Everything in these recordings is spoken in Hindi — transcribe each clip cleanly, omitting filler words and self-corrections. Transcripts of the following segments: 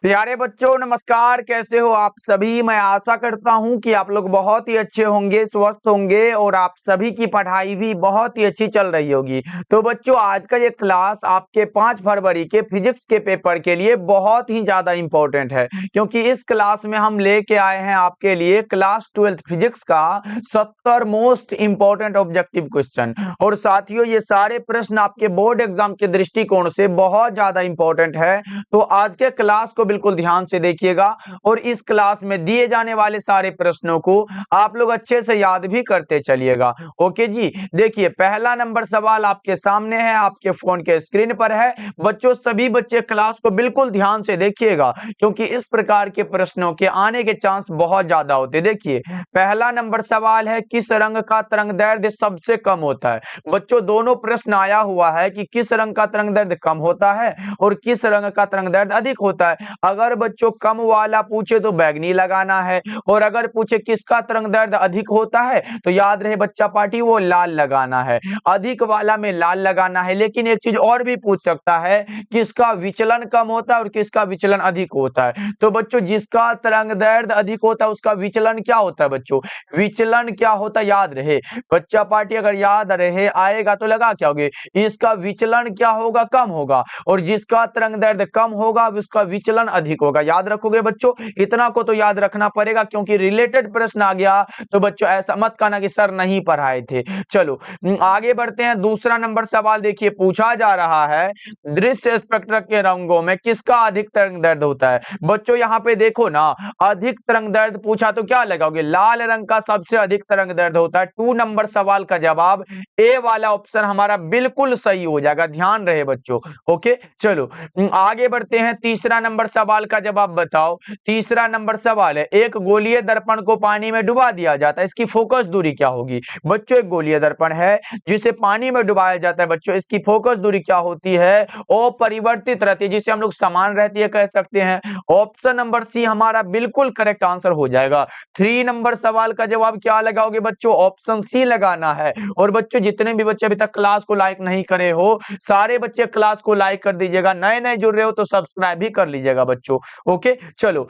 प्यारे बच्चों नमस्कार, कैसे हो आप सभी। मैं आशा करता हूं कि आप लोग बहुत ही अच्छे होंगे, स्वस्थ होंगे और आप सभी की पढ़ाई भी बहुत ही अच्छी चल रही होगी। तो बच्चों आज का ये क्लास आपके 5 फरवरी के फिजिक्स के पेपर के लिए बहुत ही ज्यादा इंपॉर्टेंट है, क्योंकि इस क्लास में हम लेके आए हैं आपके लिए क्लास 12th फिजिक्स का 70 मोस्ट इंपॉर्टेंट ऑब्जेक्टिव क्वेश्चन। और साथियों ये सारे प्रश्न आपके बोर्ड एग्जाम के दृष्टिकोण से बहुत ज्यादा इंपॉर्टेंट है। तो आज के क्लास को बिल्कुल ध्यान से देखिएगा और इस क्लास में दिए जाने वाले सारे प्रश्नों को आप लोग अच्छे से याद भी करते चलिएगा। ओके जी, देखिए पहला नंबर सवाल आपके सामने है, आपके फोन के स्क्रीन पर है। बच्चों सभी बच्चे क्लास को बिल्कुल ध्यान से देखिएगा, क्योंकि इस प्रकार के प्रश्नों के आने के चांस बहुत ज्यादा होते। देखिए पहला नंबर सवाल है, किस रंग का तरंग दैर्ध्य सबसे कम होता है। बच्चों दोनों प्रश्न आया हुआ है कि किस रंग का तरंग दैर्ध्य कम होता है और किस रंग का तरंग दैर्ध्य अधिक होता है। अगर बच्चों कम वाला पूछे तो बैगनी लगाना है, और अगर पूछे किसका तरंग दैर्ध्य अधिक होता है तो याद रहे बच्चा पार्टी वो लाल लगाना है। अधिक वाला में लाल लगाना है। लेकिन एक चीज और भी पूछ सकता है, किसका विचलन कम होता है और किसका विचलन अधिक होता है। तो बच्चों जिसका तरंग दैर्ध्य अधिक होता है उसका विचलन क्या होता है। बच्चों विचलन क्या होता है याद रहे। बच्चा पार्टी अगर याद रहे आएगा तो लगा क्या होगे, इसका विचलन क्या होगा, कम होगा, और जिसका तरंग दैर्ध्य कम होगा उसका विचलन अधिक होगा। याद रखोगे बच्चों, इतना को तो याद रखना पड़ेगा, क्योंकि रिलेटेड प्रश्न आ गया तो बच्चों ऐसा मत कहना कि सर नहीं पढ़ाए थे। चलो आगे बढ़ते हैं। दूसरा नंबर सवाल देखिए पूछा जा रहा है, दृश्य स्पेक्ट्रम के रंगों में किसका अधिक तरंग दैर्ध्य होता है। बच्चों यहाँ पे देखो ना, अधिक तरंग दैर्ध्य पूछा तो क्या लगाओगे, लाल रंग का सबसे अधिक तरंग दैर्ध्य होता है। 2 नंबर सवाल का जवाब ए वाला ऑप्शन हमारा बिल्कुल सही हो जाएगा, ध्यान रहे बच्चों। ओके चलो आगे बढ़ते हैं। तीसरा नंबर सवाल का जवाब बताओ। तीसरा नंबर सवाल है, एक गोलीय दर्पण को पानी में डुबा दिया जाता है, इसकी फोकस दूरी क्या होगी। बच्चों एक गोलीय दर्पण है जिसे पानी में डुबाया जाता है, बच्चों इसकी फोकस दूरी क्या होती है, अपरिवर्तित रहती है, जिसे हम लोग समान रहती है कह सकते हैं। ऑप्शन नंबर सी हमारा बिल्कुल करेक्ट आंसर हो जाएगा। 3 नंबर सवाल का जवाब क्या लगाओगे बच्चों, ऑप्शन सी लगाना है। और बच्चों जितने भी बच्चे अभी तक क्लास को लाइक नहीं करे हो, सारे बच्चे क्लास को लाइक कर दीजिएगा। नए नए जुड़ रहे हो तो सब्सक्राइब भी कर लीजिएगा बच्चों। ओके चलो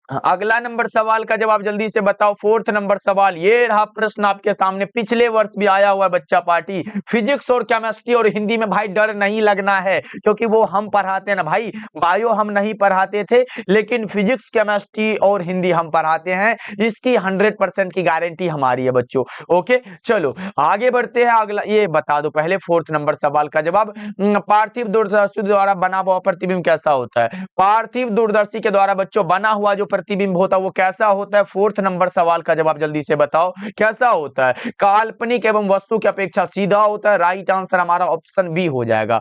अगला नंबर सवाल का जवाब जल्दी से बताओ। 4th नंबर सवाल, ये रहा प्रश्न आपके सामने, पिछले वर्ष भी आया हुआ है बच्चा पार्टी। फिजिक्स और केमिस्ट्री और हिंदी में भाई डर नहीं लगना है, क्योंकि वो हम पढ़ाते हैं ना भाई। बायो हम नहीं पढ़ाते थे, लेकिन फिजिक्स केमिस्ट्री और हिंदी हम पढ़ाते हैं, इसकी 100% की गारंटी हमारी है बच्चों। ओके चलो आगे बढ़ते हैं। अगला ये बता दो पहले 4th नंबर सवाल का जवाब, पार्थिव दूरदर्शी द्वारा बना हुआ प्रतिबिंब कैसा होता है। पार्थिव दूरदर्शी के द्वारा बच्चों बना हुआ जो प्रतिबिंब होता है वो कैसा होता है। 4th नंबर सवाल का जवाब जल्दी से बताओ कैसा होता है। काल्पनिक एवं वस्तु की अपेक्षा सीधा होता है। राइट आंसर हमारा ऑप्शन बी हो जाएगा।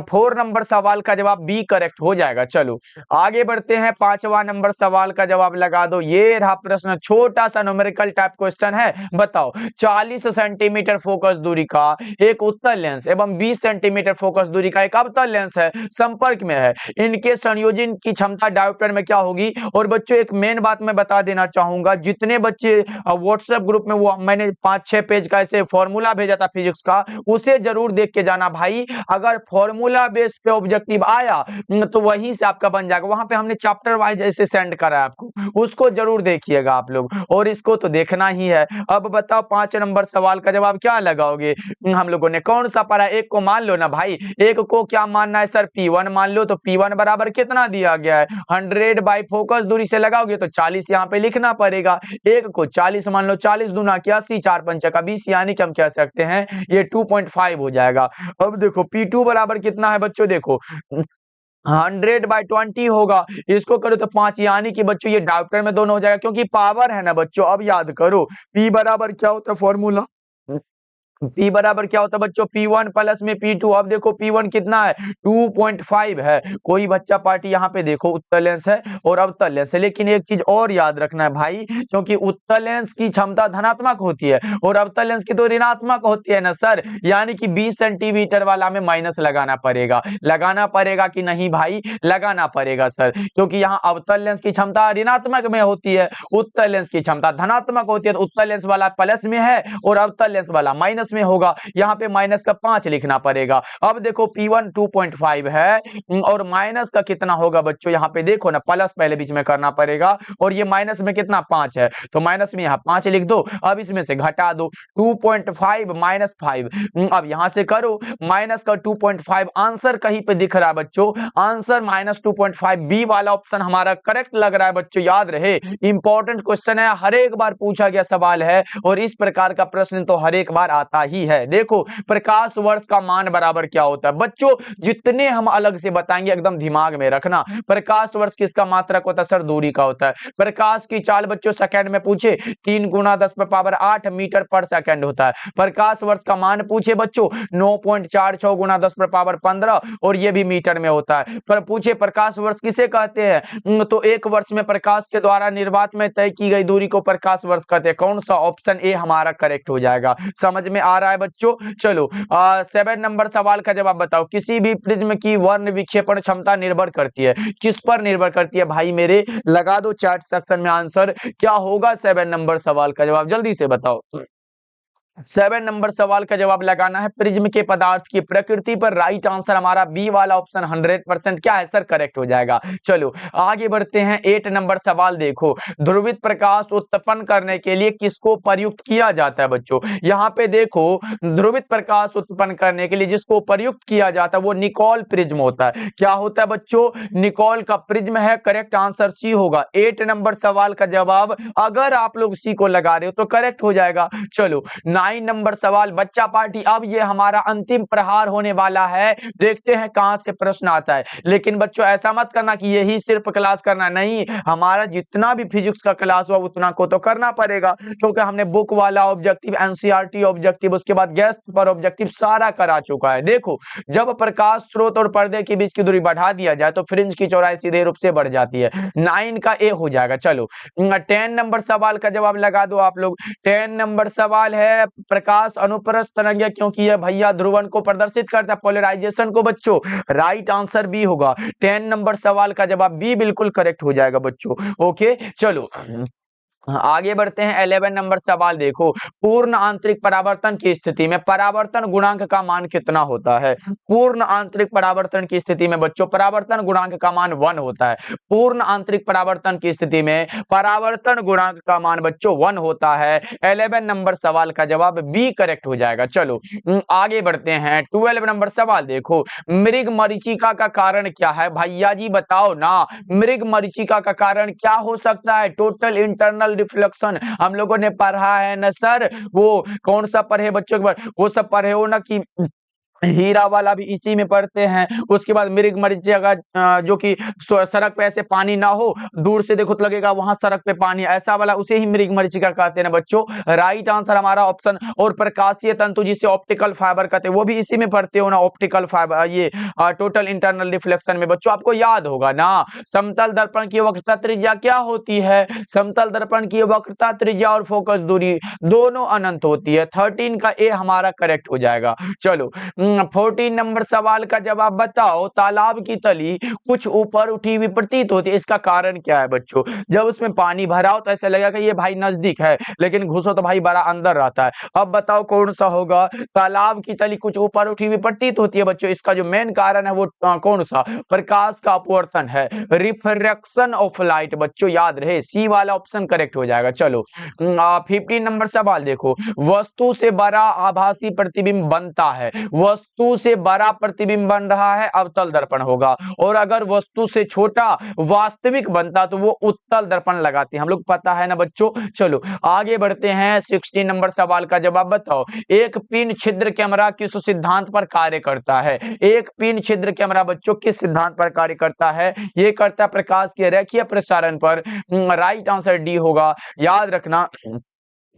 4 नंबर सवाल का जवाब बी करेक्ट हो जाएगा। चलो आगे बढ़ते हैं। 5वां नंबर सवाल का जवाब लगा दो। ये रहा प्रश्न, छोटा सा न्यूमेरिकल टाइप क्वेश्चन है। बताओ 40 सेंटीमीटर फोकस दूरी का एक उत्तल लेंस एवं 20 सेंटीमीटर फोकस दूरी का एक अवतल लेंस है, संपर्क में है, इनके संयोजन की क्षमता डायोप्टर में क्या होगी। और बच्चों एक मेन बात मैं बता देना चाहूंगा, जितने बच्चे व्हाट्सएप ग्रुप में वो मैंने 5-6 पेज का ऐसे फॉर्मूला भेजा था फिजिक्स का, उसे जरूर देख के जाना भाई। अगर फॉर्मूला बेस पे ऑब्जेक्टिव आया तो वहीं से आपका बन जाएगा। वहां पे हमने चैप्टर वाइज ऐसे सेंड करा है आपको, उसको जरूर देखिएगा आप लोग, और इसको तो देखना ही है। अब बताओ 5 नंबर सवाल का जवाब क्या लगाओगे। हम लोगों ने कौन सा पढ़ा, एक को मान लो ना भाई। एक को क्या मानना है सर, P1 मान लो। तो P1 बराबर कितना दिया गया है, 100 बाई फोकस दूरी से लगाओगे तो 40 यहाँ पे लिखना पड़ेगा। एक को 40 मान लो, 40 दूना 81, 4 पंचा का 20, यानी कि हम कह सकते हैं ये 2.5 हो जाएगा। अब देखो P2 बराबर कितना है बच्चों, देखो 100/20 होगा। इसको करो तो 5, यानी कि बच्चों ये डायोप्टर में दोनों हो जाएगा, क्योंकि पावर है ना बच्चों। अब याद करो P बराबर क्या होता है फॉर्मूला, P बराबर क्या होता है बच्चों, P1 प्लस में P2। अब देखो P1 कितना है, 2.5 है। कोई बच्चा पार्टी यहाँ पे देखो उत्तल लेंस है और अवतल लेंस है, लेकिन एक चीज और याद रखना है भाई, क्योंकि उत्तल लेंस की क्षमता धनात्मक होती है और अवतल लेंस की तो ऋणात्मक होती है ना सर। यानी कि 20 सेंटीमीटर वाला में माइनस लगाना पड़ेगा। लगाना पड़ेगा कि नहीं भाई, लगाना पड़ेगा सर, क्योंकि यहाँ अवतल लेंस की क्षमता ऋणात्मक में होती है, उत्तल लेंस की क्षमता धनात्मक होती है। तो उत्तल लेंस वाला प्लस में है और अवतल लेंस वाला माइनस में होगा, यहाँ पे माइनस का 5 लिखना पड़ेगा। अब देखो P1 2.5 है और माइनस का कितना होगा बच्चों, यहाँ पे देखो ना, प्लस पहले बीच में करना पड़ेगा और ये माइनस में कितना 5 है, तो माइनस में यहाँ 5 लिख दो। अब इसमें से घटा दो 2.5 माइनस 5, अब यहाँ से करो माइनस का 2.5, आंसर कहीं पे दिख रहा है बच्चों, आंसर माइनस 2.5, बी वाला ऑप्शन हमारा करेक्ट लग रहा है बच्चों। याद रहे, इंपॉर्टेंट क्वेश्चन है, हर एक बार पूछा गया सवाल है और इस प्रकार का प्रश्न तो हर एक बार आता ही है। देखो प्रकाश वर्ष का मान बराबर क्या होता है बच्चों, जितने हम अलग से बताएंगे एकदम दिमाग में रखना। प्रकाश वर्ष किसका मात्रक होता है सर, दूरी का होता है। प्रकाश की चाल बच्चों सेकंड में पूछे 3 गुना 10⁻8 मीटर पर सेकंड होता है। प्रकाश वर्ष का मान पूछे बच्चों 9.46 गुना 10⁻15 और ये भी मीटर में होता है। पर पूछे प्रकाश वर्ष किसे कहते हैं, तो एक वर्ष में प्रकाश के द्वारा निर्वात में तय की गई दूरी को प्रकाश वर्ष कहते हैं। कौन सा, ऑप्शन ए हमारा करेक्ट हो जाएगा। समझ में आ रहा है बच्चों। चलो 7 नंबर सवाल का जवाब बताओ। किसी भी प्रिज्म की वर्ण विक्षेपण क्षमता निर्भर करती है, किस पर निर्भर करती है भाई मेरे, लगा दो चैट सेक्शन में आंसर। क्या होगा 7 नंबर सवाल का जवाब, जल्दी से बताओ। 7 नंबर सवाल का जवाब लगाना है प्रिज्म के पदार्थ की प्रकृति पर। राइट आंसर हमारा बी वाला ऑप्शन 100% क्या है सर, करेक्ट हो जाएगा। चलो आगे बढ़ते हैं। 8 नंबर सवाल देखो, ध्रुवित प्रकाश उत्पन्न करने के लिए किसको प्रयुक्त किया जाता है बच्चों। यहाँ पे देखो ध्रुवित प्रकाश उत्पन्न करने के लिए जिसको प्रयुक्त किया जाता है वो निकोल प्रिज्म होता है। क्या होता है बच्चों, निकोल का प्रिज्म है। करेक्ट आंसर सी होगा। 8 नंबर सवाल का जवाब अगर आप लोग सी को लगा रहे हो तो करेक्ट हो जाएगा। चलो 9 नंबर सवाल बच्चा पार्टी, अब ये हमारा अंतिम प्रहार होने वाला है, देखते हैं कहां से प्रश्न आता है। लेकिन बच्चों ऐसा मत करना कि यही सिर्फ क्लास करना, नहीं, हमारा जितना भी फिजिक्स का क्लास हुआ उतना को तो करना पड़ेगा, क्योंकि हमने बुक वाला ऑब्जेक्टिव, एनसीईआरटी ऑब्जेक्टिव, उसके बाद गेस्ट पर ऑब्जेक्टिव सारा करा चुका है। देखो जब प्रकाश स्रोत और पर्दे के बीच की दूरी बढ़ा दिया जाए तो फ्रिंज की चौड़ाई सीधे रूप से बढ़ जाती है। 9 का ए हो जाएगा। चलो 10 नंबर सवाल का जवाब लगा दो आप लोग। 10 नंबर सवाल है प्रकाश अनुप्रस्थ तरंग, क्योंकि यह भैया ध्रुवन को प्रदर्शित करता है, पोलराइजेशन को बच्चों। राइट आंसर बी होगा। 10 नंबर सवाल का जवाब बी बिल्कुल करेक्ट हो जाएगा बच्चों। ओके चलो आगे बढ़ते हैं। 11 नंबर सवाल देखो, पूर्ण आंतरिक परावर्तन की स्थिति में परावर्तन गुणांक का मान कितना होता है। पूर्ण आंतरिक परावर्तन की स्थिति में बच्चों परावर्तन गुणांक का मान 1 होता है। पूर्ण आंतरिक परावर्तन की स्थिति में परावर्तन गुणांक का मान बच्चों 1 होता है। 11 नंबर सवाल का जवाब बी करेक्ट हो जाएगा। चलो आगे बढ़ते हैं। 12 नंबर सवाल देखो, मृग मरीचिका का कारण क्या है, भैया जी बताओ ना, मृग मरीचिका का कारण क्या हो सकता है। टोटल इंटरनल रिफ्लेक्शन हम लोगों ने पढ़ा है ना सर, वो कौन सा पढ़े बच्चों के बार, वो सब पढ़े हो ना कि हीरा वाला भी इसी में पढ़ते हैं। उसके बाद मृग मरीचिका जो कि सड़क पे ऐसे पानी ना हो, दूर से देखो तो लगेगा वहां सड़क पे पानी, ऐसा वाला उसे ही मृग मरीचिका कहते हैं ना बच्चों। राइट आंसर हमारा ऑप्शन। और प्रकाशीय तंतु जिसे ऑप्टिकल फाइबर कहते हैं वो भी इसी में पढ़ते हो ना, ऑप्टिकल फाइबर, ये टोटल इंटरनल रिफ्लेक्शन में बच्चों आपको याद होगा ना। समतल दर्पण की वक्रता त्रिज्या क्या होती है, समतल दर्पण की वक्रता त्रिज्या और फोकस दूरी दोनों अनंत होती है। 13 का ए हमारा करेक्ट हो जाएगा। चलो 14 नंबर सवाल का जवाब बताओ, तालाब की तली कुछ ऊपर उठी हुई प्रतीत होती है, इसका कारण क्या है बच्चों। जब उसमें पानी भरा हो तो ऐसा लगेगा कि ये भाई नजदीक है, लेकिन घुसो तो भाई बड़ा अंदर रहता है। अब बताओ कौन सा होगा। तालाब की तली कुछ ऊपर उठी हुई प्रतीत होती है बच्चों, इसका जो मेन कारण है वो कौन सा, प्रकाश का अपवर्तन है, रिफ्रैक्शन ऑफ लाइट बच्चों। याद रहे सी वाला ऑप्शन करेक्ट हो जाएगा। चलो 15 नंबर सवाल देखो, वस्तु से बड़ा आभासी प्रतिबिंब बनता है, वस्तु से बड़ा प्रतिबिंब बन रहा है अवतल दर्पण होगा, और अगर वस्तु से छोटा वास्तविक बनता तो वो उत्तल दर्पण लगाते हैं, हम लोग पता है ना बच्चों। चलो आगे बढ़ते हैं। 16 नंबर सवाल का जवाब बताओ, एक पिन छिद्र कैमरा किस सिद्धांत पर कार्य करता है। एक पिन छिद्र कैमरा बच्चों किस सिद्धांत पर कार्य करता है, ये करता है प्रकाश के रेखीय प्रसारण पर। राइट आंसर डी होगा। याद रखना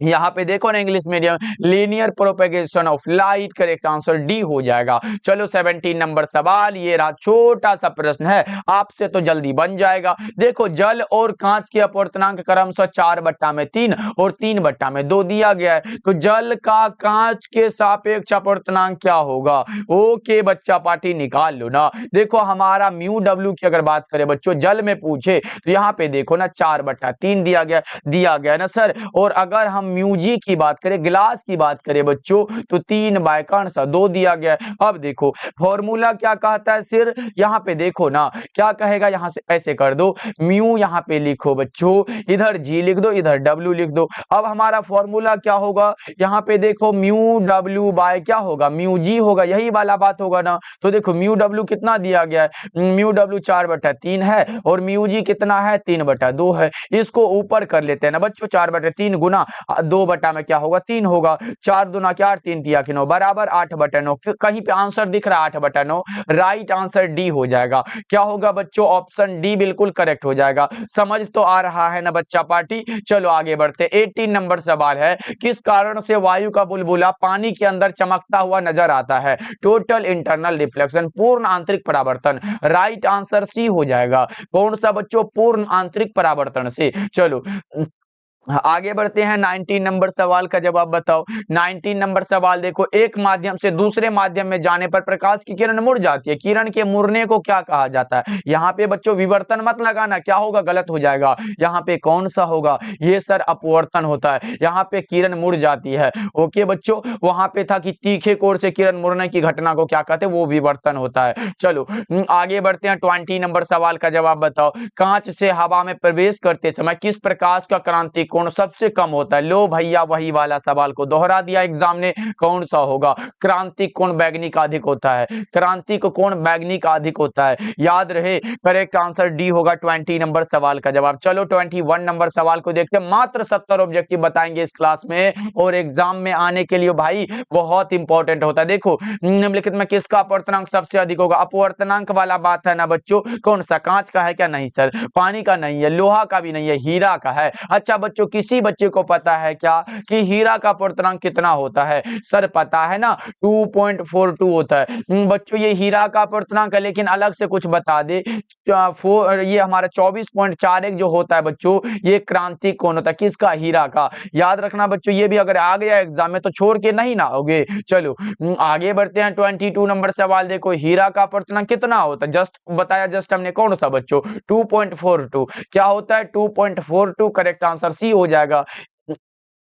यहाँ पे देखो ना English medium, linear propagation of light, correct answer D हो जाएगा। चलो 17 नंबर सवाल, ये रहा छोटा सा प्रश्न है, आपसे तो जल्दी बन जाएगा। देखो जल और कांच के अपवर्तनांक क्रमशः 4/3 और 3/2 दिया गया है, तो जल का कांच के सापेक्ष अपवर्तनांक क्या होगा। ओके बच्चा पार्टी निकाल लो ना। देखो हमारा म्यू डब्ल्यू की अगर बात करें बच्चों, जल में पूछे तो यहाँ पे देखो ना 4/3 दिया गया ना सर, और अगर हम म्यू जी की बात करें, ग्लास की बात करें बच्चों, तो 3 बाय का आंसर 2 दिया गया है। अब देखो फॉर्मूला क्या कहता है, सिर यहाँ पे देखो ना क्या कहेगा, यहाँ से ऐसे कर दो, म्यू यहाँ पे लिखो बच्चों, इधर जी लिख दो, इधर डब्ल्यू लिख दो। अब हमारा फॉर्मूला क्या होगा, यहाँ पे देखो म्यू डब्ल्यू बाय क्या होगा, म्यू जी होगा, यही वाला बात होगा ना। तो देखो म्यू डब्ल्यू कितना दिया गया है, म्यू डब्ल्यू 4/3 है और म्यू जी कितना है, 3/2 है। इसको ऊपर कर लेते हैं ना बच्चों, 4/3 गुना 2 बटा में क्या होगा, 3 होगा, 4 दूना 4, 3 तिया 9 बराबर 8/9। कहीं पे आंसर दिख रहा है 8/9, राइट आंसर डी हो जाएगा। क्या होगा बच्चों, ऑप्शन डी बिल्कुल करेक्ट हो जाएगा। समझ तो आ रहा है ना बच्चा पार्टी। चलो आगे बढ़ते, 18 नंबर सवाल है, किस कारण से वायु का बुलबुला पानी के अंदर चमकता हुआ नजर आता है। टोटल इंटरनल रिफ्लेक्शन, पूर्ण आंतरिक परावर्तन, राइट आंसर सी हो जाएगा। कौन सा बच्चों, पूर्ण आंतरिक परावर्तन से। चलो आगे बढ़ते हैं, 19 नंबर सवाल का जवाब बताओ। 19 नंबर सवाल देखो, एक माध्यम से दूसरे माध्यम में जाने पर प्रकाश की किरण मुड़ जाती है, किरण के मुड़ने को क्या कहा जाता है। यहाँ पे बच्चों विवर्तन मत लगाना, क्या होगा, गलत हो जाएगा। यहाँ पे कौन सा होगा, ये सर अपवर्तन होता है, यहाँ पे किरण मुड़ जाती है। ओके बच्चों, वहां पे था कि तीखे कोण से किरण मुड़ने की घटना को क्या कहते हैं, वो विवर्तन होता है। चलो आगे बढ़ते हैं, 20 नंबर सवाल का जवाब बताओ। कांच से हवा में प्रवेश करते समय किस प्रकाश का क्रांति कोण सबसे कम होता है। लो भैया वही वाला सवाल को दोहरा दिया एग्जाम ने, कौन सा होगा, क्रांतिक कोण बैगनी का अधिक होता है, क्रांतिक कोण बैगनी का अधिक होता है, याद रहे। करेक्ट आंसर डी होगा 20 नंबर सवाल का जवाब। चलो 21 नंबर सवाल को देखते हैं, मात्र 70 ऑब्जेक्टिव बताएंगे इस क्लास में और एग्जाम में आने के लिए भाई बहुत इंपॉर्टेंट होता है। देखो निम्नलिखित में किसका अपवर्तनांक सबसे अधिक होगा, अपवर्तनांक वाला बात है ना बच्चों, कौन सा, कांच का है क्या, नहीं सर, पानी का नहीं है, लोहा का भी नहीं है, हीरा का है। अच्छा बच्चों किसी बच्चे को पता है क्या कि हीरा का अपवर्तनांक कितना होता है, सर पता है ना 2.42 होता है बच्चों, ये हीरा का अपवर्तनांक है, लेकिन अलग से कुछ बता दे, ये हमारा 24.41 जो होता है बच्चों, ये क्रांतिक कोण होता है, किसका, हीरा का। याद रखना बच्चों, ये भी अगर आ गया एग्जाम में तो छोड़ के नहीं ना होगे। चलो आगे बढ़ते हैं, 22 नंबर सवाल देखो, हीरा का अपवर्तनांक कितना होता है, जस्ट बताया जस्ट हमने, कौन सा बच्चों, 2.42। क्या होता है, 2.42, करेक्ट आंसर सी हो जाएगा।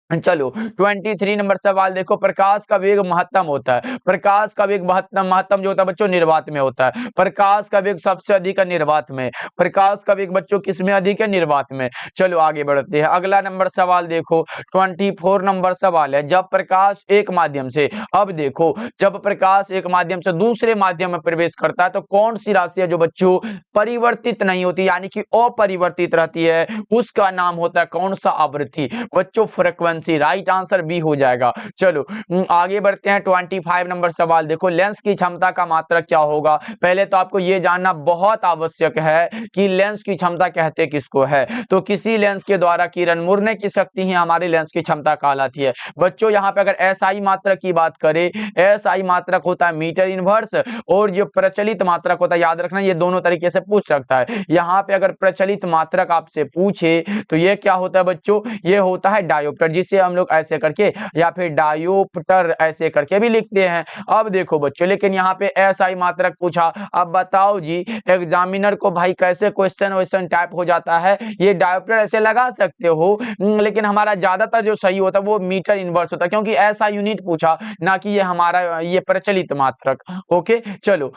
चलो 23 नंबर सवाल देखो, प्रकाश का वेग महत्तम होता है, प्रकाश का वेग महत्तम जो होता है बच्चों, निर्वात में होता है। प्रकाश का वेग सबसे अधिक है निर्वात में, प्रकाश का वेग बच्चों किसमें अधिक है, निर्वात में। चलो आगे बढ़ते हैं, अगला नंबर सवाल देखो, 24 नंबर सवाल है, जब प्रकाश एक माध्यम से, अब देखो जब प्रकाश एक माध्यम से दूसरे माध्यम में प्रवेश करता है तो कौन सी राशि है जो बच्चों परिवर्तित नहीं होती, यानी कि अपरिवर्तित रहती है, उसका नाम होता है कौन सा, आवृत्ति बच्चों, फ्रीक्वेंसी। राइट आंसर बी हो जाएगा। चलो आगे बढ़ते हैं, 25 नंबर सवाल देखो, लेंस की क्षमता का मात्रक क्या होगा। पहले तो आपको यह जानना बहुत आवश्यक है कि लेंस की क्षमता कहते किसको है, तो किसी लेंस के द्वारा किरण मुड़ने की शक्ति ही हमारे लेंस की क्षमता कहलाती है। बच्चों यहाँ पे अगर एसआई मात्रक की बात करें, एसआई मात्रक होता है मीटर इनवर्स, और जो प्रचलित मात्रक होता है, याद रखना ये दोनों तरीके से पूछ सकता है। यहाँ पे अगर प्रचलित मात्रक आपसे पूछे तो ये क्या होता है बच्चों, ये होता है डायोप्टर, जिसे हम लोग ऐसे करके या फिर डायोप्टर ऐसे करके भी लिखते हैं। अब देखो बच्चों, लेकिन यहाँ पे एसआई मात्रक पूछा, अब बताओ जी एग्जामिनर को भाई कैसे क्वेश्चन वैसन टाइप हो जाता है, ये डायोप्टर ऐसे लगा सकते हो, लेकिन हमारा ज्यादातर जो सही होता है वो मीटर इनवर्स होता है, क्योंकि ऐसा यूनिट पूछा ना कि ये हमारा ये प्रचलित मात्रक। ओके चलो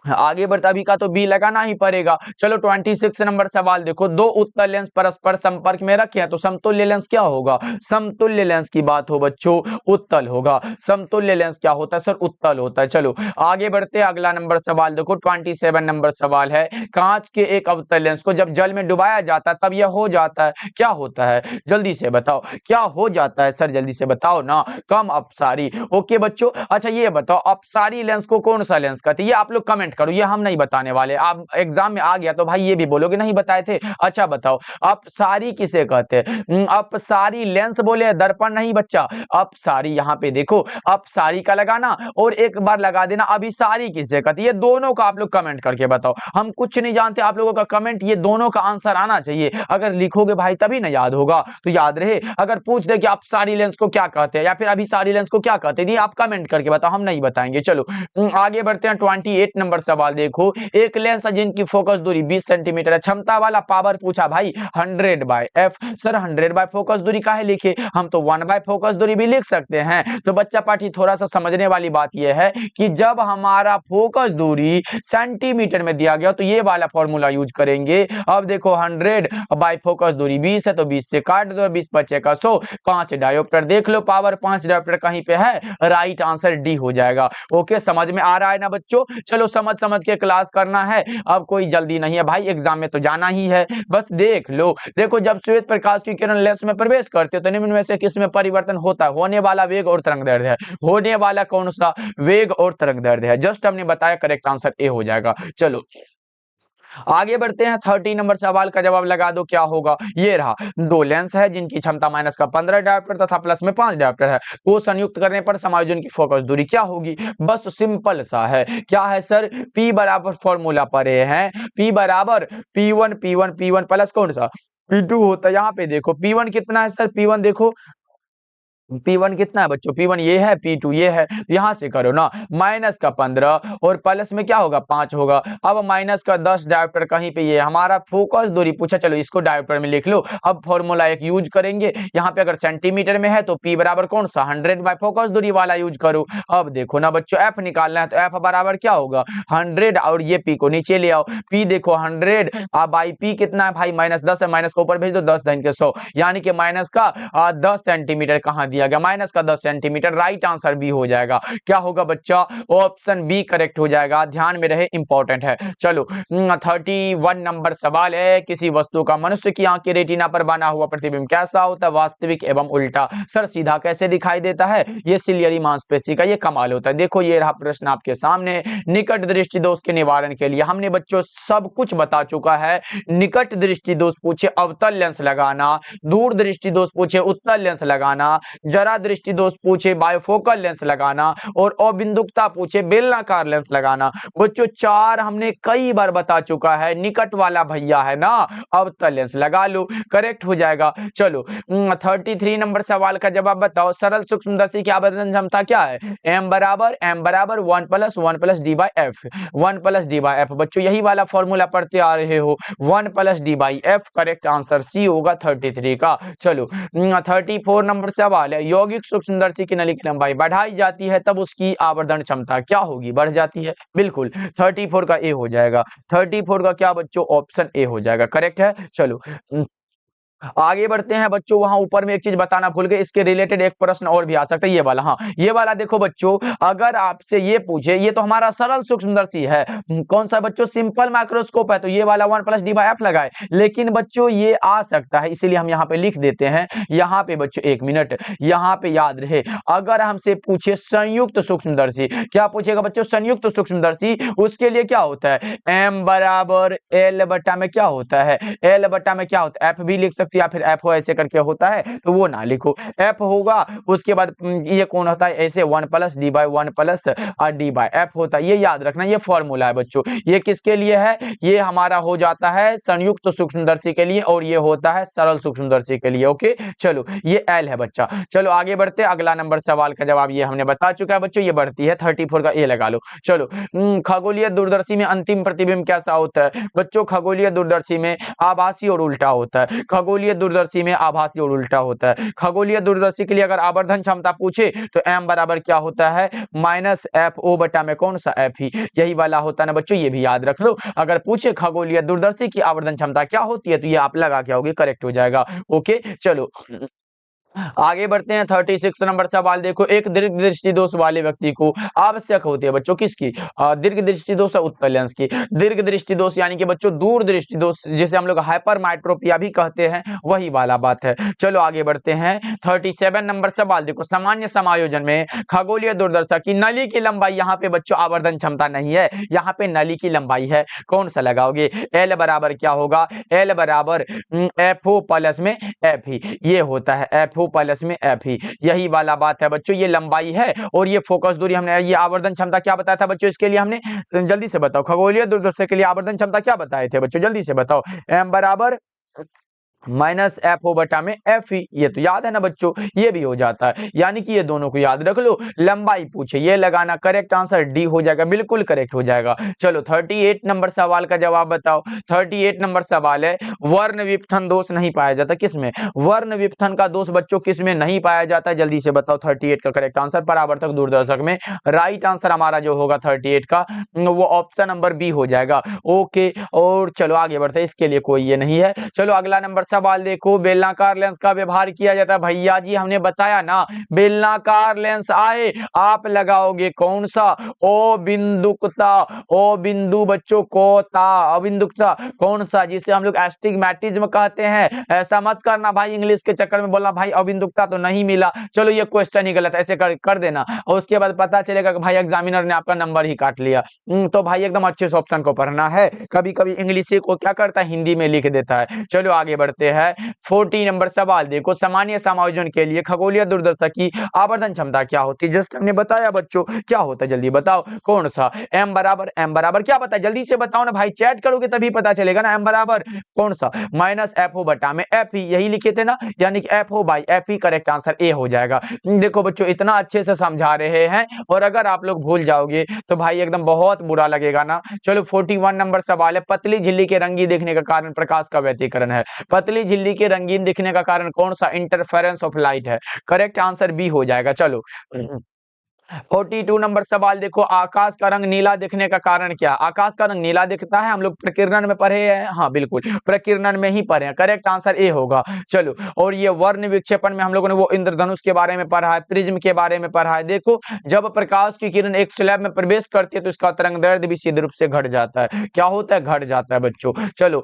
आगे बढ़ता, अभी का तो बी लगाना ही पड़ेगा। चलो 26 नंबर सवाल देखो, दो उत्तल लेंस परस्पर संपर्क में रखे हैं तो समतुल्य लेंस क्या होगा, समतुल्य लेंस की बात हो बच्चों उत्तल होगा। समतुल्य लेंस क्या होता है सर, उत्तल होता है। चलो आगे बढ़ते हैं, अगला नंबर सवाल देखो, 27 नंबर सवाल है, कांच के एक अवतल लेंस को जब जल में डुबाया जाता है तब यह हो जाता है, क्या होता है, जल्दी से बताओ क्या हो जाता है सर, जल्दी से बताओ ना, कम अपसारी। ओके बच्चों, अच्छा ये बताओ अपसारी लेंस को कौन सा लेंस कहते हैं, ये आप लोग कमेंट करो, ये हम नहीं बताने वाले, आप एग्जाम में आ गया तो भाई ये भी बोलोगे नहीं बताए थे। अच्छा बताओ अपसारी किसे कहते हैं, अपसारी लेंस बोले, दर्पण नहीं बच्चा, अपसारी। यहाँ पे देखो अपसारी का लगाना और एक बार लगा देना अभिसारी किसे कहते, ये दोनों का आप लोग कमेंट करके बताओ, हम कुछ नहीं जानते, आप लोगों का कमेंट ये दोनों का आंसर आना चाहिए, अगर लिखोगे भाई तभी ना याद होगा, तो याद रहे। अगर पूछ दे कि अपसारी लेंस को क्या कहते हैं या फिर अभिसारी लेंस को क्या कहते हैं, ये आप कमेंट करके बताओ, हम नहीं बताएंगे। चलो आगे बढ़ते हैं, 28 नंबर नंबर सवाल देखो, एक लेंस है जिनकी फोकस दूरी 20 सेंटीमीटर है, क्षमता वाला पावर पूछा भाई 100/f। सर 100 बाय फोकस दूरी काहे लिखे, हम तो 1 बाय फोकस दूरी भी लिख सकते हैं। तो बच्चा पाठी थोड़ा सा समझने वाली बात यह है कि जब हमारा फोकस दूरी सेंटीमीटर में दिया गया तो ये वाला फॉर्मूला यूज करेंगे। अब देखो 100 बाय फोकस दूरी 20 है तो 20 से काट दो, 20 बचेगा 100। 5 डायोप्टर देख लो, पावर 5 डायोप्टर कहीं पे है, राइट आंसर डी हो जाएगा। ओके, समझ में आ रहा है ना बच्चों? चलो समझ समझ के क्लास करना है, अब कोई जल्दी नहीं है भाई, एग्जाम में तो जाना ही है। बस देख लो, देखो जब श्वेत प्रकाश की किरण लेंस में प्रवेश करते हो तो निम्न में से किस में परिवर्तन होता है? होने वाला वेग और तरंग दैर्ध्य है। होने वाला कौन सा? वेग और तरंग दैर्ध्य है। जस्ट हमने बताया, करेक्ट आंसर ए हो जाएगा। चलो आगे बढ़ते हैं, 30 नंबर सवाल का जवाब लगा दो क्या होगा। ये रहा, दो लेंस है जिनकी क्षमता -15 डायोप्टर तथा प्लस में 5 डायोप्टर है, को संयुक्त करने पर समायोजन की फोकस दूरी क्या होगी? बस सिंपल सा है, क्या है सर? P बराबर फॉर्मूला पढ़े हैं, P बराबर P1 प्लस कौन सा? P2 होता है। यहाँ पे देखो P1 कितना है सर? P1 देखो, P1 कितना है बच्चों? P1 ये है, P2 ये है, यहां से करो ना, -15 और प्लस में क्या होगा? 5 होगा। अब -10 डायोप्टर कहीं पे, ये हमारा फोकस दूरी पूछा, चलो इसको डायोप्टर में लिख लो। अब फॉर्मूला एक यूज करेंगे, यहाँ पे अगर सेंटीमीटर में है तो P बराबर कौन सा? 100 बाय फोकस दूरी वाला यूज करो। अब देखो ना बच्चों, F निकालना है तो F बराबर क्या होगा? 100 और ये P को नीचे ले आओ, P देखो 100 बाई P कितना है भाई? -10 है, माइनस को ऊपर भेज दो, 10 धन के 100, यानी कि माइनस का 10 सेंटीमीटर कहाँ दिया गया? माइनस का 10 सेंटीमीटर, राइट आंसर बी हो जाएगा। क्या होगा बच्चा? ऑप्शन बी करेक्ट हो जाएगा, ध्यान में रहे, इंपॉर्टेंट है। चलो 31 नंबर सवाल है, किसी वस्तु का मनुष्य की आंख की रेटिना पर बना हुआ प्रतिबिंब कैसा होता है? वास्तविक एवं उल्टा। सर सीधा कैसे दिखाई देता है? ये सिलियरी मांसपेशी का ये कमाल होता है। देखो ये रहा प्रश्न आपके सामने, निकट दृष्टि दोष के निवारण के लिए हमने बच्चों सब कुछ बता चुका है। निकट दृष्टि दोष पूछे अवतल लेंस लगाना, दूर दृष्टि दोष पूछे उत्तल लेंस लगाना, जरा दृष्टि दोष पूछे बायोफोकल लेंस लगाना, और अबिंदुकता पूछे बेलनाकार लेंस लगाना। बच्चों 4 हमने कई बार बता चुका है, निकट वाला भैया है ना, अवतल लेंस लगा लो, करेक्ट हो जाएगा। चलो 33 नंबर सवाल का जवाब बताओ, सरल सूक्ष्मदर्शी की आवर्धन क्षमता क्या है? m बराबर 1 + 1 + d/f, 1 + d/f। बच्चों यही वाला फॉर्मूला पढ़ते आ रहे हो, 1 + d/f, करेक्ट आंसर सी होगा 33 का। चलो 34 नंबर सवाल है, यौगिक सूक्ष्मदर्शी की नली की लंबाई बढ़ाई जाती है तब उसकी आवर्धन क्षमता क्या होगी? बढ़ जाती है, बिल्कुल 34 का ए हो जाएगा। 34 का क्या बच्चों? ऑप्शन ए हो जाएगा, करेक्ट है। चलो आगे बढ़ते हैं बच्चों, वहां ऊपर में एक चीज बताना भूल गए, इसके रिलेटेड एक प्रश्न और भी आ सकता है, ये वाला। हाँ ये वाला देखो बच्चों, अगर आपसे ये पूछे, ये तो हमारा सरल सूक्ष्मदर्शी है, कौन सा बच्चों? सिंपल माइक्रोस्कोप है, तो ये वाला 1 + d/f लगाए। लेकिन बच्चों ये आ सकता है, इसीलिए हम यहाँ पे लिख देते हैं। यहाँ पे बच्चों 1 मिनट, यहाँ पे याद रहे, अगर हमसे पूछे संयुक्त सूक्ष्मदर्शी, क्या पूछेगा बच्चों? संयुक्त सूक्ष्मदर्शी, उसके लिए क्या होता है? m बराबर l बटा में क्या होता है? l बटा में क्या होता है? f भी लिख सकते या फिर एफ हो, ऐसे करके होता है तो वो ना लिखो, एफ होगा। उसके बाद ये कौन होता है? ऐसे 1 + d/1 + d/f होता है, ये याद रखना, ये फॉर्मूला है बच्चों। ये किसके लिए है? ये हमारा हो जाता है संयुक्त सूक्ष्मदर्शी के लिए, और ये होता है सरल सूक्ष्मदर्शी के लिए। ओके चलो ये एल है बच्चा। चलो आगे बढ़ते, अगला नंबर सवाल का जवाब ये हमने बता चुका है बच्चों, ये बढ़ती है 34 का ए लगा लो। चलो खगोलीय दूरदर्शी में अंतिम प्रतिबिंब कैसा होता है? बच्चों खगोलीय दूरदर्शी में आभासी और उल्टा होता है, खगोलीय दूरदर्शी में आभासी और उल्टा होता है। खगोलीय दूरदर्शी के लिए अगर आवर्धन क्षमता पूछे तो m बराबर क्या होता है? -FO बटा में कौन सा? f ही, यही वाला होता है ना बच्चों, ये भी याद रख लो। अगर पूछे खगोलीय दूरदर्शी की आवर्धन क्षमता क्या होती है तो ये आप लगा के आओगे, करेक्ट हो जाएगा। ओके चलो आगे बढ़ते हैं, 36 नंबर सवाल देखो, एक दीर्घ दृष्टि दोष वाले व्यक्ति को आवश्यक होती है बच्चों किसकी? दीर्घ दृष्टि दोष है उत्तल लेंस की। दीर्घ दृष्टि दोष यानी कि बच्चों दूर दृष्टि दोष, जिसे हम लोग हाइपरमाइट्रोपिया भी कहते हैं, वही वाला बात है। चलो आगे बढ़ते हैं, 37 नंबर सवाल देखो, सामान्य समायोजन में खगोलीय दूरदर्शक की नली की लंबाई, यहाँ पे बच्चों आवर्धन क्षमता नहीं है, यहाँ पे नली की लंबाई है, कौन सा लगाओगे? एल बराबर क्या होगा? एल बराबर FO प्लस में एफ ही, ये होता है FO प्लस में एफ ही, यही वाला बात है बच्चों। ये लंबाई है और ये फोकस दूरी, हमने ये आवर्धन क्षमता क्या बताया था बच्चों? इसके लिए हमने, जल्दी से बताओ, खगोलीय दूरदर्शक के लिए आवर्धन क्षमता क्या बताए थे बच्चों? जल्दी से बताओ। m बराबर माइनस एफ ओ बटा में एफ ई, ये तो याद है ना बच्चों, ये भी हो जाता है, यानी कि ये दोनों को याद रख लो। लंबाई पूछे, ये लगाना, करेक्ट आंसर डी हो जाएगा, बिल्कुल करेक्ट हो जाएगा। चलो 38 नंबर सवाल का जवाब बताओ। 38 नंबर सवाल है, वर्ण विपथन दोष नहीं पाया जाता किसमें? वर्ण विपथन का दोष बच्चों किसमें नहीं पाया जाता, जल्दी से बताओ। 38 का करेक्ट आंसर परावर्तक दूरदर्शक में। राइट आंसर हमारा जो होगा 38 का वो ऑप्शन नंबर बी हो जाएगा। ओके, और चलो आगे बढ़ते हैं, इसके लिए कोई ये नहीं है। चलो अगला नंबर सवाल देखो, बेलनाकार लेंस का व्यवहार किया जाता है। भैया जी हमने बताया ना, बेलनाकार लेंस आए आप लगाओगे कौन सा? ओ बिंदुकता, ओ बिंदु बच्चों कोता, अबिंदुकता कौन सा, जिसे हम लोग एस्टिग्मेटिज्म कहते हैं। ऐसा मत करना भाई, इंग्लिश के चक्कर में बोलना भाई अबिंदुकता तो नहीं मिला, चलो ये क्वेश्चन ही गलत है, ऐसे कर देना, और उसके बाद पता चलेगा कि भाई एग्जामिनर ने आपका नंबर ही काट लिया। तो भाई एकदम अच्छे से ऑप्शन को पढ़ना है, कभी कभी इंग्लिश को क्या करता है, हिंदी में लिख देता है। चलो आगे बढ़ते हैं। 40 नंबर सवाल देखो, सामान्य समायोजन के लिए खगोलीय दूरदर्शक की आवर्धन क्षमता क्या होती है? जस्ट हमने बताया बच्चों, क्या होता है जल्दी बताओ, कौन सा? एम बराबर क्या बताया, जल्दी से बताओ ना भाई, चैट करोगे तभी पता चलेगा ना। एम बराबर कौन सा? माइनस एफ ओ बटा में एफ ई, यही लिखे थे ना, यानी कि F O by F E, correct answer A हो जाएगा। देखो बच्चों इतना अच्छे से समझा रहे हैं, और अगर आप लोग भूल जाओगे तो भाई एकदम बहुत बुरा लगेगा ना। चलो 41 नंबर सवाल है, पतली झिल्ली के रंगीन दिखने का कारण प्रकाश का व्यतिकरण है। पतली झिल्ली के रंगीन दिखने का कारण कौन सा? इंटरफेरेंस ऑफ लाइट है, करेक्ट आंसर बी हो जाएगा। चलो 42 नंबर सवाल देखो, आकाश का रंग नीला दिखने का कारण क्या? आकाश का रंग नीला दिखता है, हम लोग प्रकीर्णन में पढ़े हैं, हाँ बिल्कुल प्रकीर्णन में ही पढ़े हैं, करेक्ट आंसर ए होगा। चलो, और ये वर्ण विक्षेपण में हम लोगों ने वो इंद्रधनुष के बारे में पढ़ा है, प्रिज्म के बारे में पढ़ा है। देखो जब प्रकाश की किरण एक स्लैब में प्रवेश करती है तो इसका तरंगदैर्ध्य भी सीधे रूप से घट जाता है। क्या होता है? घट जाता है बच्चों। चलो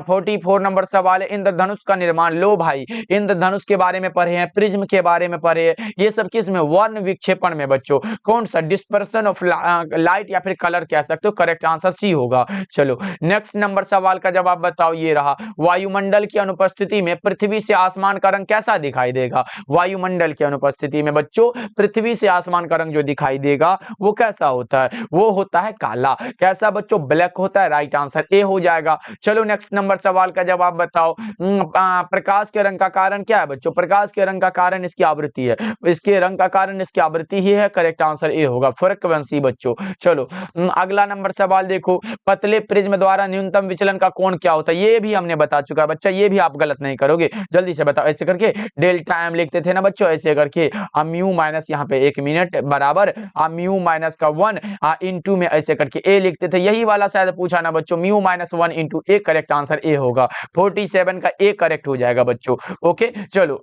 44 नंबर सवाल है, इंद्रधनुष का निर्माण, लो भाई इंद्रधनुष के बारे में पढ़े हैं, प्रिज्म के बारे में पढ़े हैं, ये सब किस में? वर्ण विक्षेपण में बच्चों। कौन सा? डिस्पर्सन ऑफ लाइट या फिर कलर कह सकते हो, करेक्ट आंसर सी होगा। चलो नेक्स्ट नंबर सवाल का जवाब बताओ, ये रहा, वायुमंडल की अनुपस्थिति में पृथ्वी से आसमान का रंग कैसा दिखाई देगा? वायुमंडल की अनुपस्थिति में बच्चों पृथ्वी से आसमान का रंग जो दिखाई देगा वो कैसा होता है? वो होता है काला। कैसा बच्चों? ब्लैक होता है, राइट आंसर ए हो जाएगा। चलो नेक्स्ट नंबर सवाल का जवाब बताओ, प्रकाश के रंग का कारण क्या है बच्चों? प्रकाश के रंग का कारण इसकी आवृत्ति है, इसके रंग का कारण इसकी आवृत्ति ही है, करेक्ट आंसर ए होगा, फ्रीक्वेंसी बच्चों। चलो अगला नंबर सवाल देखो, पतले प्रिज्म द्वारा न्यूनतम विचलन का कोण क्या होता है? ये भी हमने बता चुका है बच्चा, ये भी आप गलत नहीं करोगे, जल्दी से बताओ। ऐसे करके डेल्टा एम लिखते थे ना बच्चों, ऐसे करके म्यू माइनस यहाँ पे 1 मिनट बराबर म्यू माइनस का 1 इंटू में ऐसे करके ए लिखते थे, यही वाला शायद पूछा ना बच्चों, म्यू माइनस 1 इंटू ए, करेक्ट आंसर ए होगा। 47 का ए करेक्ट हो जाएगा बच्चों। ओके चलो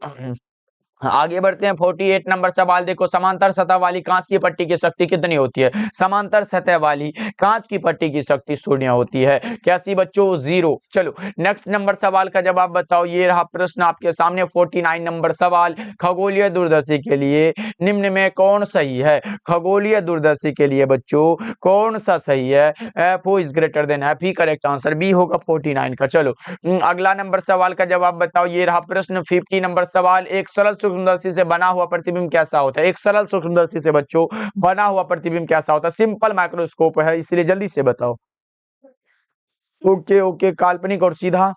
आगे बढ़ते हैं। 48 नंबर सवाल देखो, समांतर सतह वाली कांच की पट्टी की शक्ति कितनी होती है? समांतर सतह वाली कांच की पट्टी की शक्ति 0 होती है। कैसी बच्चों? 0। चलो नेक्स्ट नंबर सवाल का जवाब बताओ, ये रहा प्रश्न आपके सामने 49 नंबर सवाल, खगोलीय दूरदर्शी के लिए निम्न में कौन सही है? खगोलीय दूरदर्शी के लिए बच्चों कौन सा सही है? F O is greater than F E, correct answer B होगा 49 का। चलो अगला नंबर सवाल का जवाब बताओ, ये रहा प्रश्न 50 नंबर सवाल, एक सरल सूक्ष्मदर्शी से बना हुआ प्रतिबिंब कैसा होता है? एक सरल सूक्ष्मदर्शी से बच्चों बना हुआ प्रतिबिंब कैसा होता है? सिंपल माइक्रोस्कोप है, इसलिए जल्दी से बताओ। ओके काल्पनिक और सीधा,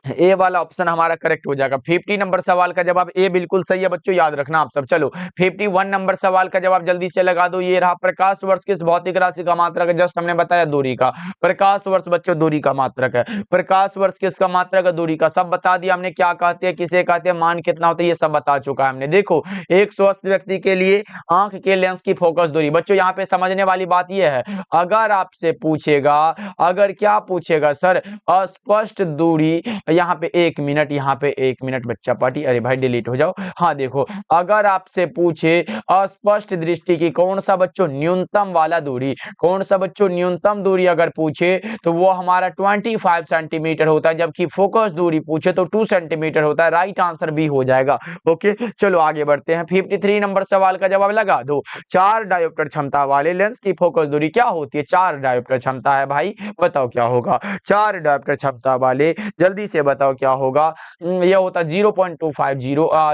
ए वाला ऑप्शन हमारा करेक्ट हो जाएगा। 50 नंबर सवाल का जवाब ए बिल्कुल सही है बच्चों, याद रखना आप सब। चलो 51 नंबर सवाल का जवाब जल्दी से लगा दो, ये रहा, प्रकाश वर्ष किस भौतिक राशि का मात्रक है? जस्ट हमने बताया दूरी का, प्रकाश वर्ष बच्चों दूरी का मात्रक है। प्रकाश वर्ष किसका मात्रक है? दूरी का, सब बता दिया हमने, क्या कहते हैं, किसे कहते हैं, मान कितना होता है, ये सब बता चुका है हमने। देखो एक स्वस्थ व्यक्ति के लिए आंख के लेंस की फोकस दूरी, बच्चों यहाँ पे समझने वाली बात यह है, अगर आपसे पूछेगा, अगर क्या पूछेगा सर, अस्पष्ट दूरी, यहाँ पे 1 मिनट, यहाँ पे 1 मिनट बच्चा पार्टी, अरे भाई डिलीट हो जाओ। हाँ देखो अगर आपसे पूछे अस्पष्ट दृष्टि की कौन सा बच्चों न्यूनतम वाला दूरी, कौन सा बच्चों न्यूनतम दूरी अगर पूछे तो वो हमारा 25 सेंटीमीटर होता है, जबकि फोकस दूरी पूछे तो 2 सेंटीमीटर होता है, राइट आंसर भी हो जाएगा। ओके चलो आगे बढ़ते हैं। 53 नंबर सवाल का जवाब लगा दो, 4 डायोप्टर क्षमता वाले लेंस की फोकस दूरी क्या होती है? 4 डायोप्टर क्षमता है भाई, बताओ क्या होगा? 4 डायोप्टर क्षमता वाले, जल्दी से बताओ क्या होगा। ये होता 0.250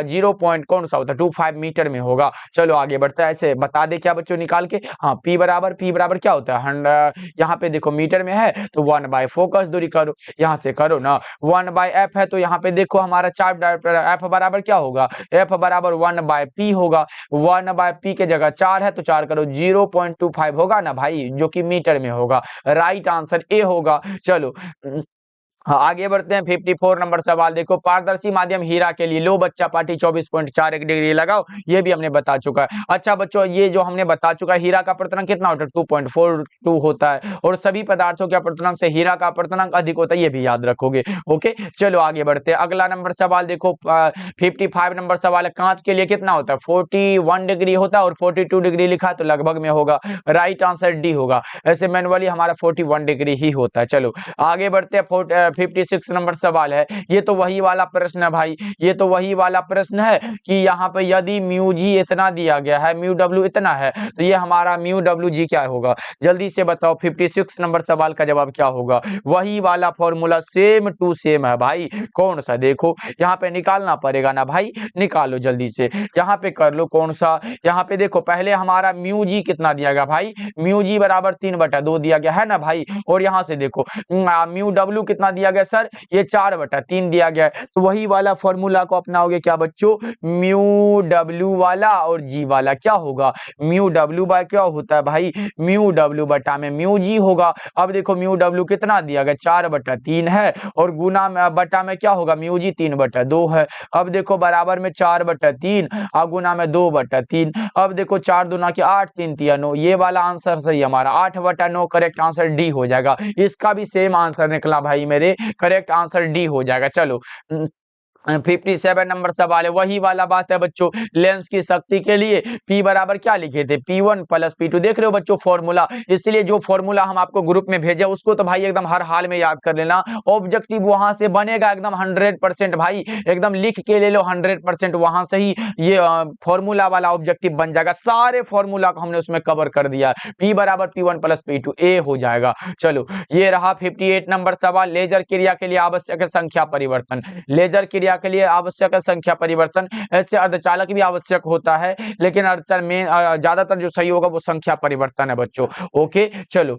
जीरो पॉइंट कौन सा होता है 25 मीटर में होगा। चलो आगे बढ़ता है, ऐसे बता दे क्या बच्चों निकाल के। हाँ, P बराबर क्या होता है 100, यहाँ पे देखो मीटर में है तो 1/4 दूरी करो, यहाँ से करो ना 1/f है तो यहाँ पे देखो हमारा चार्ट f बराबर क्या होगा, f बराबर 1/p होगा। 1/p के जगह 4 है तो 4 करो 0.25 होगा ना भाई, जो कि मीटर में होगा। राइट आंसर ए होगा। चलो हाँ, आगे बढ़ते हैं 54 नंबर सवाल देखो। पारदर्शी माध्यम हीरा के लिए लो बच्चा पार्टी 24.41 डिग्री लगाओ, ये भी हमने बता चुका है। अच्छा बच्चों, ये जो हमने बता चुका है, हीरा का अपवर्तनांक कितना होता है 2.42 होता है, और सभी पदार्थों के अपवर्तनांक से हीरा का अपवर्तनांक अधिक होता है, ये भी याद रखोगे। ओके, चलो आगे बढ़ते हैं। अगला नंबर सवाल देखो 55 नंबर सवाल है। कांच के लिए कितना होता है 41 डिग्री होता है, और 42 डिग्री लिखा तो लगभग में होगा। राइट आंसर डी होगा। ऐसे मैनुअली हमारा 41 डिग्री ही होता है। चलो आगे बढ़ते हैं 56 नंबर सवाल है। ये तो वही वाला प्रश्न है भाई, ये तो वही वाला प्रश्न है कि यहाँ पे यदि म्यू जी इतना दिया गया है, म्यू डब्ल्यू इतना है, तो ये हमारा म्यू डब्ल्यू जी क्या होगा, जल्दी से बताओ। 56 नंबर सवाल का जवाब क्या होगा। वही वाला फॉर्मूला सेम टू सेम है भाई। कौन सा, देखो यहाँ पे निकालना पड़ेगा ना भाई, निकालो जल्दी से, यहाँ पे कर लो। कौन सा, यहाँ पे देखो पहले हमारा म्यू जी कितना दिया गया भाई, म्यू जी बराबर 3/2 दिया गया है ना भाई, और यहाँ से देखो म्यू डब्ल्यू कितना दिया गया सर, ये 4/3 दिया गया है। तो वही वाला फॉर्मूला को अपनाओगे क्या बच्चों, म्यू डब्ल्यू वाला और जी वाला क्या होगा, म्यू डब्ल्यू बाय क्या होता है भाई, म्यू डब्ल्यू बटा में म्यू जी होगा। अब देखो म्यू डब्ल्यू कितना दिया गया 4/3 है, और गुना में बटा में क्या होगा, म्यू जी 3/2 है। अब देखो बराबर में 4/3 और गुना में 2/3। अब देखो 4 दूना के 8, 3 तिया 9, ये वाला आंसर सही हमारा 8/9 करेक्ट आंसर डी हो जाएगा। इसका भी सेम आंसर निकला भाई मेरे, करेक्ट आंसर डी हो जाएगा। चलो 57 नंबर सवाल है, वही वाला बात है बच्चों। लेंस की शक्ति के लिए P बराबर क्या लिखे थे, P1 + P2। देख रहे हो बच्चों फॉर्मूला, इसलिए जो फॉर्मूला हम आपको ग्रुप में भेजे उसको तो भाई एकदम हर हाल में याद कर लेना। ऑब्जेक्टिव वहां से बनेगा एकदम 100% भाई, एकदम लिख के ले लो 100%, वहां से ही ये फॉर्मूला वाला ऑब्जेक्टिव बन जाएगा। सारे फॉर्मूला को हमने उसमें कवर कर दिया। P बराबर P1 + P2 ए हो जाएगा। चलो ये रहा 58 नंबर सवाल। लेजर क्रिया के लिए आवश्यक संख्या परिवर्तन, लेजर क्रिया के लिए आवश्यक है संख्या परिवर्तन। ऐसे अर्धचालक भी आवश्यक होता है, लेकिन अर्धचालक में ज्यादातर जो सही होगा वो संख्या परिवर्तन है बच्चों। ओके चलो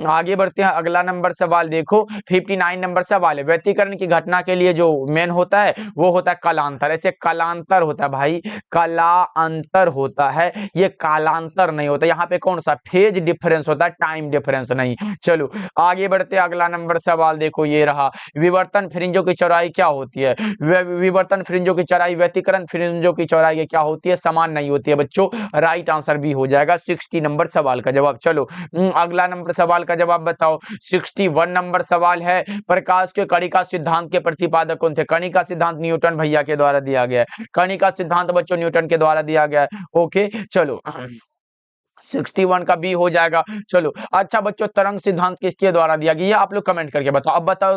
आगे बढ़ते हैं। अगला नंबर सवाल देखो 59 नंबर सवाल है। व्यतिकरण की घटना के लिए जो मेन होता है वो होता है कलांतर। ऐसे कलांतर होता है भाई, कलांतर होता है, ये कालांतर नहीं होता। यहाँ पे कौन सा फेज डिफरेंस होता है, टाइम डिफरेंस नहीं। चलो आगे बढ़ते हैं। अगला नंबर सवाल देखो ये रहा। विवर्तन फ्रिंजों की चौड़ाई क्या होती है, विवर्तन फ्रिंजों की चौड़ाई व्यतिकरण फ्रिंजों की चौड़ाई क्या होती है, समान नहीं होती है बच्चों। राइट आंसर भी हो जाएगा 60 नंबर सवाल का जवाब। चलो अगला नंबर सवाल का जवाब बताओ। 61 नंबर सवाल है। प्रकाश के कणिका सिद्धांत के प्रतिपादक कौन थे। कणिका सिद्धांत न्यूटन भैया के द्वारा दिया गया है। कणिका सिद्धांत बच्चों न्यूटन के द्वारा दिया गया है। ओके चलो 61 का बी हो जाएगा। चलो अच्छा बच्चों, तरंग सिद्धांत किसके द्वारा दिया गया, ये आप लोग कमेंट करके बताओ। अब बताओ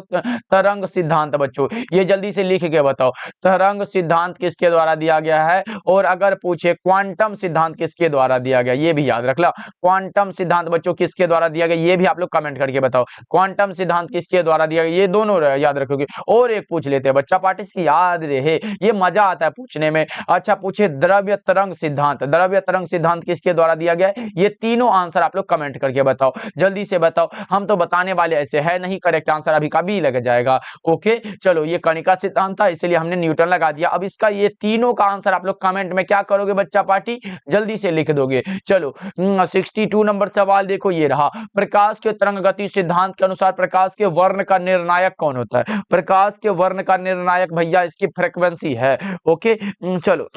तरंग सिद्धांत बच्चों, ये जल्दी से लिख के बताओ तरंग सिद्धांत किसके द्वारा दिया गया है। और अगर पूछे क्वांटम सिद्धांत किसके द्वारा दिया गया, ये भी याद रख लो। क्वांटम सिद्धांत बच्चों किसके द्वारा दिया गया, ये भी आप लोग कमेंट करके बताओ। क्वांटम सिद्धांत किसके द्वारा दिया गया, ये दोनों याद रखोगे। और एक पूछ लेते हैं बच्चा पार्टी की याद रहे, ये मजा आता है पूछने में। अच्छा पूछे द्रव्य तरंग सिद्धांत, द्रव्य तरंग सिद्धांत किसके द्वारा दिया गया है। ये तीनों आंसर आप लोग कमेंट करके बताओ, जल्दी से बताओ। हम तो बताने वाले ऐसे है नहीं, करेक्ट आंसर अभी का भी लग जाएगा। ओके चलो ये कणिका सिद्धांत था इसलिए हमने न्यूटन लगा दिया। अब इसका ये तीनों का आंसर आप लोग कमेंट में क्या करोगे बच्चा पार्टी, जल्दी से लिख दोगे। चलो 62 नंबर सवाल देखो ये रहा। प्रकाश के तरंग गति सिद्धांत के अनुसार प्रकाश के वर्ण का निर्णायक कौन होता है। प्रकाश के वर्ण का निर्णायक भैया इसकी फ्रीक्वेंसी है। ओके चलो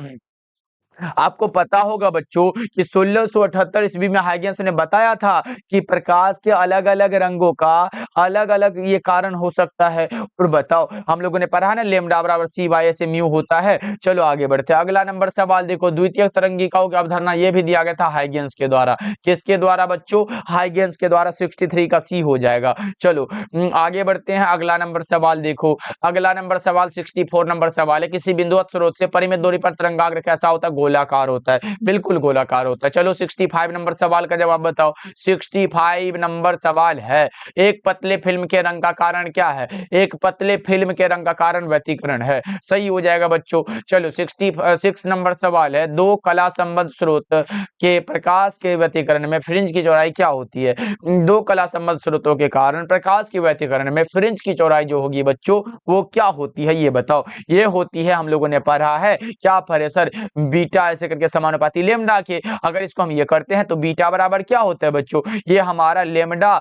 आपको पता होगा बच्चों कि 1678 ईस्वी में हाइगेंस ने बताया था कि प्रकाश के अलग अलग रंगों का अलग अलग ये कारण हो सकता है। और बताओ हम लोगों ने पढ़ा ना लैम्डा बराबर सी बाई ऐसे म्यू होता है। चलो आगे बढ़ते हैं। अगला नंबर सवाल देखो। द्वितीयक तरंगिकाओं की अवधारणा ये भी दिया गया था हाइगेंस के द्वारा। किसके द्वारा बच्चों, हाइगेंस के द्वारा। 63 का सी हो जाएगा। चलो आगे बढ़ते हैं। अगला नंबर सवाल देखो। अगला नंबर सवाल 64 नंबर सवाल है। किसी बिंदुवत स्रोत से परिमित दूरी पर तरंगाग्र कैसा होता है, गोलाकार होता है। बिल्कुल गोलाकार होता है। चलो 65 नंबर सवाल का जवाब बताओ। 65 नंबर सवाल है। एक पतली पतले फिल्म के रंग का कारण क्या है? एक पतले फिल्म के रंग का कारण व्यतिकरण है। सही हो जाएगा बच्चों। चलो 66 नंबर सवाल है, दो कला संबद्ध स्रोत के प्रकाश के व्यतिकरण में फ्रिंज की चौड़ाई क्या होती है? दो कला संबद्ध स्रोतों के कारण प्रकाश के व्यतिकरण में फ्रिंज की चौड़ाई जो होगी बच्चों वो क्या होती है, ये बताओ। ये होती है, हम लोगों ने पढ़ा है, क्या पढ़े सर, बीटा ऐसे करके समानुपाती लेमडा के। अगर इसको हम ये करते हैं तो बीटा बराबर क्या होता है बच्चों, ये हमारा लेमडा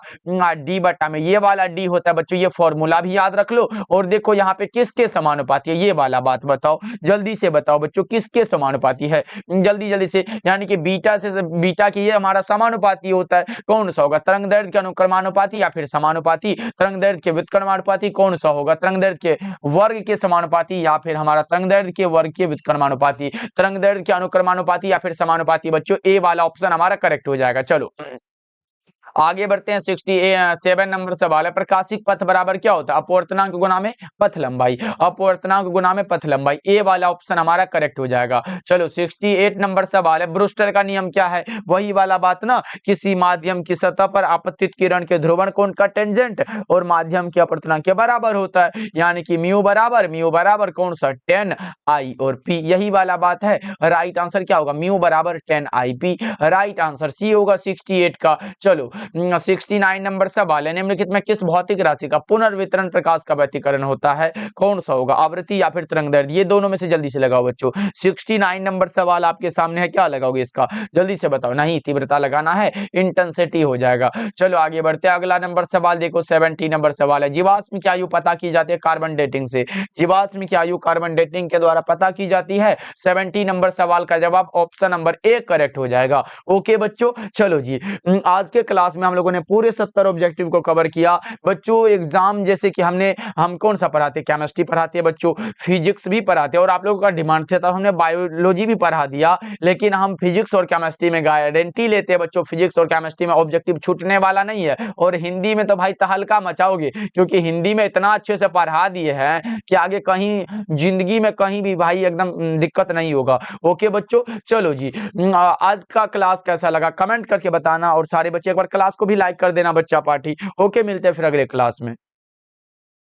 डी बटा में ये वाला डी होता है बच्चों। ये फॉर्मूला भी याद रख लो। और देखो यहाँ पे किसके समानुपाती है, ये वाला बात बताओ, जल्दी से बताओ बच्चों, किसके समानुपाती है, जल्दी जल्दी से। यानी कि बीटा से बीटा की ये हमारा समानुपाती होता है। कौन सा होगा, तरंग दैर्ध्य के अनुक्रमानुपाती या फिर समानुपाती? तरंग दैर्ध्य के व्युत्क्रमानुपाती कौन सा होगा, तरंग दैर्ध्य के वर्ग के समानुपाती या फिर हमारा तरंग दैर्ध्य के वर्ग के व्युत्क्रमानुपाती? तरंग दैर्ध्य के अनुक्रमानुपाती या फिर समानुपाती बच्चों, ए वाला ऑप्शन हमारा करेक्ट हो जाएगा। चलो आगे बढ़ते हैं। 67 नंबर सवाल है, प्रकाशिक पथ बराबर क्या होता है? अपवर्तनांक गुना में पथ लंबाई। अपवर्तनांक गुना में पथ लंबाई, ए वाला ऑप्शन हमारा करेक्ट हो जाएगा। चलो 68 नंबर सवाल है, ब्रूस्टर का नियम क्या है? वही वाला बात ना, किसी माध्यम की सतह पर आपतित किरण के ध्रुवण कोण का टेंजेंट और माध्यम के अपवर्तनांक के बराबर होता है। यानी कि म्यू बराबर कौन सा, 10 आई और पी, यही वाला बात है। राइट आंसर क्या होगा, म्यू बराबर 10 I P. Right answer C होगा 68 का। चलो 69 नंबर सवाल है, निम्नलिखित में किस भौतिक राशि का पुनर्वितरण प्रकाश का व्यतिकरण होता है? कौन सा होगा, आवृत्ति या फिर तरंग दैर्ध्य? ये दोनों में से जल्दी से लगाओ बच्चों। 69 नंबर सवाल आपके सामने है, क्या लगाओगे इसका, जल्दी से बताओ। नहीं, तीव्रता लगाना है, इंटेंसिटी हो जाएगा। चलो आगे बढ़ते हैं, अगला नंबर सवाल देखो, 70 नंबर सवाल है, जीवाश्म की आयु पता की जाती है कार्बन डेटिंग से। जीवाश्म की आयु कार्बन डेटिंग के द्वारा पता की जाती है। 70 नंबर सवाल का जवाब ऑप्शन नंबर ए करेक्ट हो जाएगा। ओके बच्चों, चलो जी, आज के क्लास में हम लोगों ने पूरे 70 ऑब्जेक्टिव को कवर किया बच्चों। एग्जाम जैसे कि हम कौन सा पढ़ाते, केमिस्ट्री पढ़ाते हैं बच्चों, फिजिक्स भी पढ़ाते हैं, और आप लोगों का डिमांड था तो हमने बायोलॉजी भी पढ़ा दिया। लेकिन हम फिजिक्स और केमिस्ट्री में गारंटी लेते हैं बच्चों, फिजिक्स और केमिस्ट्री में ऑब्जेक्टिव छूटने वाला नहीं है। और हिंदी में तो भाई तहलका मचाओगे, क्योंकि हिंदी में इतना अच्छे से पढ़ा दिए हैं कि आगे कहीं जिंदगी में कहीं भी भाई एकदम दिक्कत नहीं होगा। ओके बच्चों, चलो जी, आज का क्लास कैसा लगा कमेंट करके बताना, और सारे बच्चे एक बार क्लास को भी लाइक कर देना बच्चा पार्टी। ओके, मिलते हैं फिर अगले क्लास में।